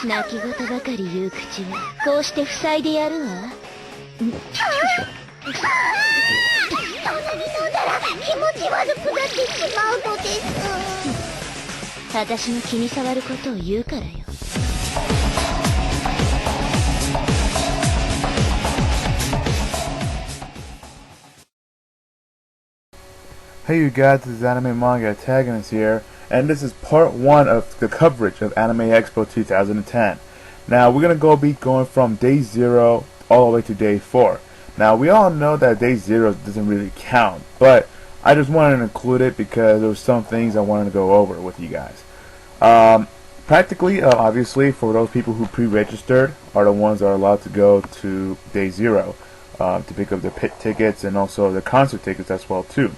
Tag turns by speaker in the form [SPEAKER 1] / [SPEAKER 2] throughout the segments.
[SPEAKER 1] 泣き言ばかり言う口はこうして塞いでやるわ。そんなに飲んだら気持ち悪くなってしまうのです。私の気に障ることを言うからよ。
[SPEAKER 2] Hey you guys, this is Anime Manga Antagonist here, and this is part 1 of the coverage of Anime Expo 2010. Now, we're going to be going from day 0 all the way to day 4. Now, we all know that day 0 doesn't really count, but I just wanted to include it because there were some things I wanted to go over with you guys. Practically, obviously, for those people who pre-registered are the ones that are allowed to go to day 0 to pick up the pit tickets and also the concert tickets as well too.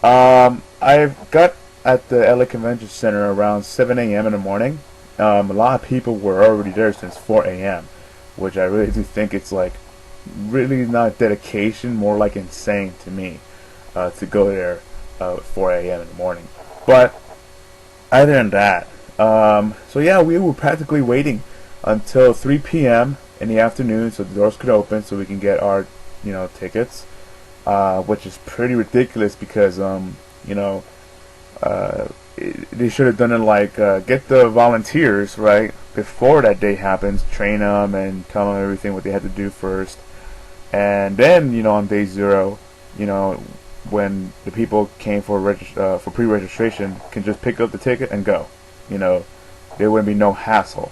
[SPEAKER 2] I got at the LA Convention Center around 7 a.m. in the morning. A lot of people were already there since 4 a.m., which I really do think it's like really not dedication, more like insane to me to go there at 4 a.m. in the morning. But other than that, so yeah, we were practically waiting until 3 p.m. in the afternoon so the doors could open so we can get our tickets. Which is pretty ridiculous because they should have done it like get the volunteers right before that day happens, train them and tell them everything what they had to do first, and then on day 0, when the people came for pre-registration can just pick up the ticket and go. There wouldn't be no hassle.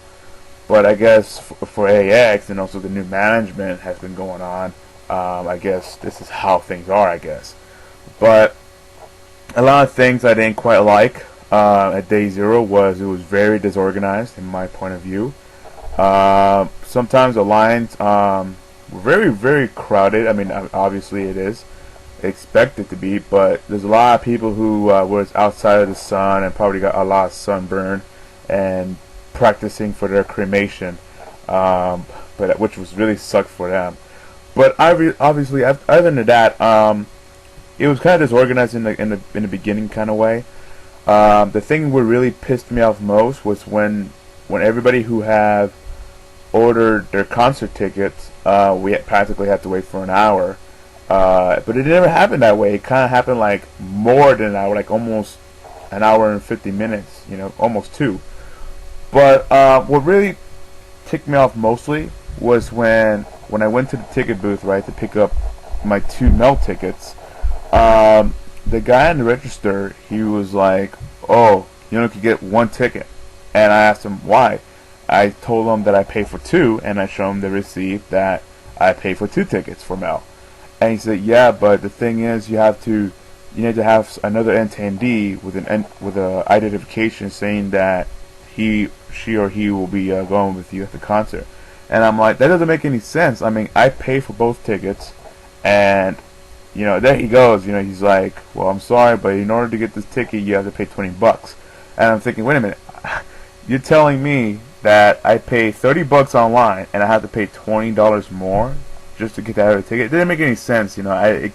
[SPEAKER 2] But I guess for AX and also the new management has been going on. I guess this is how things are, I guess. But a lot of things I didn't quite like at day 0 was it was very disorganized in my point of view. Sometimes the lines were very, very crowded. I mean, obviously it is expected to be, but there's a lot of people who was outside of the sun and probably got a lot of sunburn and practicing for their cremation, but which was really sucked for them. But obviously, other than that, it was kind of disorganized in the beginning kind of way. The thing that really pissed me off most was when everybody who have ordered their concert tickets, we practically had to wait for an hour. But it never happened that way. It kind of happened like more than an hour, like almost an hour and 50 minutes. Almost 2. But what really ticked me off mostly was when I went to the ticket booth, right, to pick up my 2 mail tickets. The guy in the register, he was like, "Oh, you could get 1 ticket." And I asked him why. I told him that I paid for 2, and I showed him the receipt that I paid for 2 tickets for mail. And he said, "Yeah, but the thing is, you need to have another attendee with a identification saying that she or he will be going with you at the concert." And I'm like, that doesn't make any sense. I mean, I pay for both tickets, and there he goes. He's like, "Well, I'm sorry, but in order to get this ticket, you have to pay $20." And I'm thinking, wait a minute, you're telling me that I pay $30 online and I have to pay $20 more just to get that other ticket? It didn't make any sense. It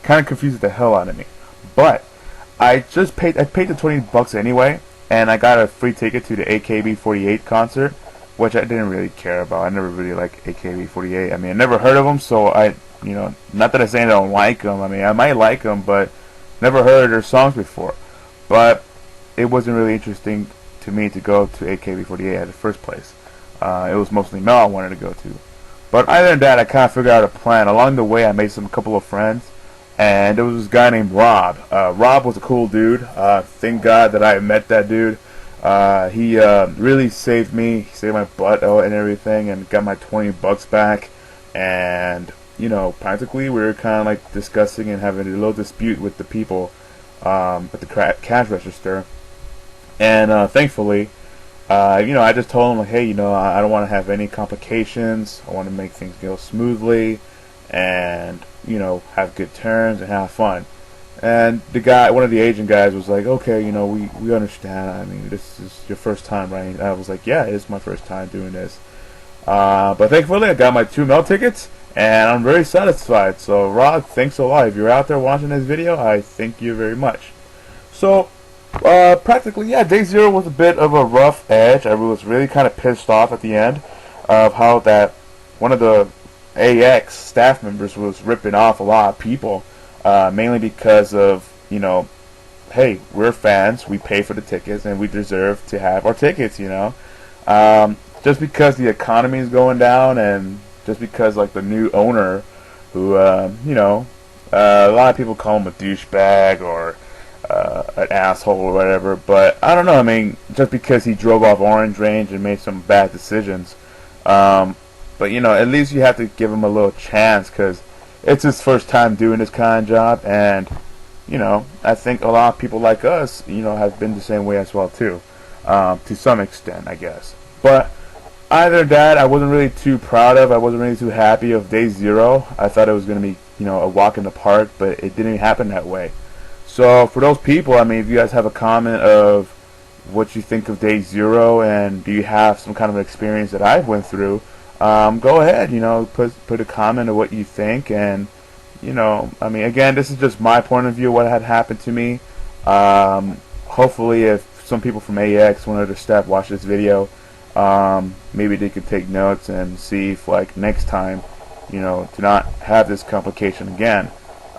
[SPEAKER 2] kind of confused the hell out of me. But I paid the $20 anyway, and I got a free ticket to the AKB48 concert, which I didn't really care about. I never really liked AKB48. I mean, I never heard of them, so not that I'm saying I don't like them. I mean, I might like them, but never heard their songs before. But it wasn't really interesting to me to go to AKB48 in the first place. It was mostly Mel I wanted to go to. But other than that, I kind of figured out a plan. Along the way, I made a couple of friends, and there was this guy named Rob. Rob was a cool dude. Thank God that I met that dude. He really saved me. He saved my butt and everything, and got my $20 back. And practically we were kind of like discussing and having a little dispute with the people at the cash register. And thankfully, I just told him like, hey, I don't want to have any complications. I want to make things go smoothly, and have good terms and have fun. And the guy, one of the Asian guys, was like, "Okay, we understand. I mean, this is your first time, right?" And I was like, "Yeah, it is my first time doing this." But thankfully, I got my 2 mail tickets, and I'm very satisfied. So, Rod, thanks a lot. If you're out there watching this video, I thank you very much. So, Practically, yeah. Day Zero was a bit of a rough edge. I was really kind of pissed off at the end of how that one of the AX staff members was ripping off a lot of people, mainly because of, hey, we're fans, we pay for the tickets, and we deserve to have our tickets. Just because the economy is going down, and just because like the new owner, who a lot of people call him a douchebag or an asshole or whatever, but I don't know. I mean, just because he drove off Orange Range and made some bad decisions, but at least you have to give him a little chance because it's his first time doing this kind of job, and I think a lot of people like us, have been the same way as well too, to some extent, I guess. But either that, I wasn't really too proud of. I wasn't really too happy of Day Zero. I thought it was going to be, a walk in the park, but it didn't happen that way. So for those people, I mean, if you guys have a comment of what you think of Day Zero, and do you have some kind of experience that I went through, go ahead, put a comment of what you think, and I mean, again, this is just my point of view, what had happened to me. Hopefully, if some people from AX, one of their staff, watch this video, maybe they could take notes and see if, like, next time, to not have this complication again.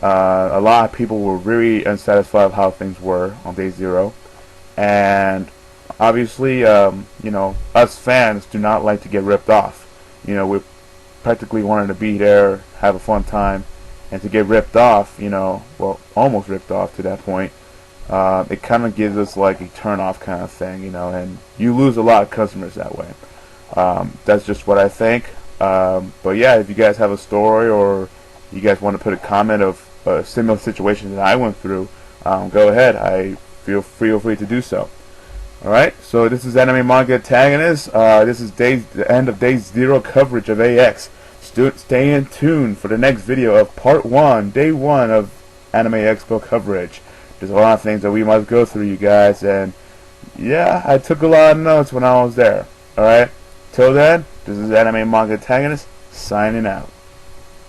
[SPEAKER 2] A lot of people were really unsatisfied with how things were on Day Zero, and obviously, us fans do not like to get ripped off. We practically wanted to be there, have a fun time, and to get ripped off, well, almost ripped off to that point, it kind of gives us like a turn-off kind of thing, and you lose a lot of customers that way. That's just what I think. But yeah, if you guys have a story or you guys want to put a comment of a similar situation that I went through, go ahead. I feel free to do so. Alright, so this is Anime Manga Antagonist. This is the end of Day Zero coverage of AX. Stay in tune for the next video of Part 1, Day 1 of Anime Expo coverage. There's a lot of things that we must go through, you guys, and yeah, I took a lot of notes when I was there. Alright, till then, this is Anime Manga Antagonist, signing out.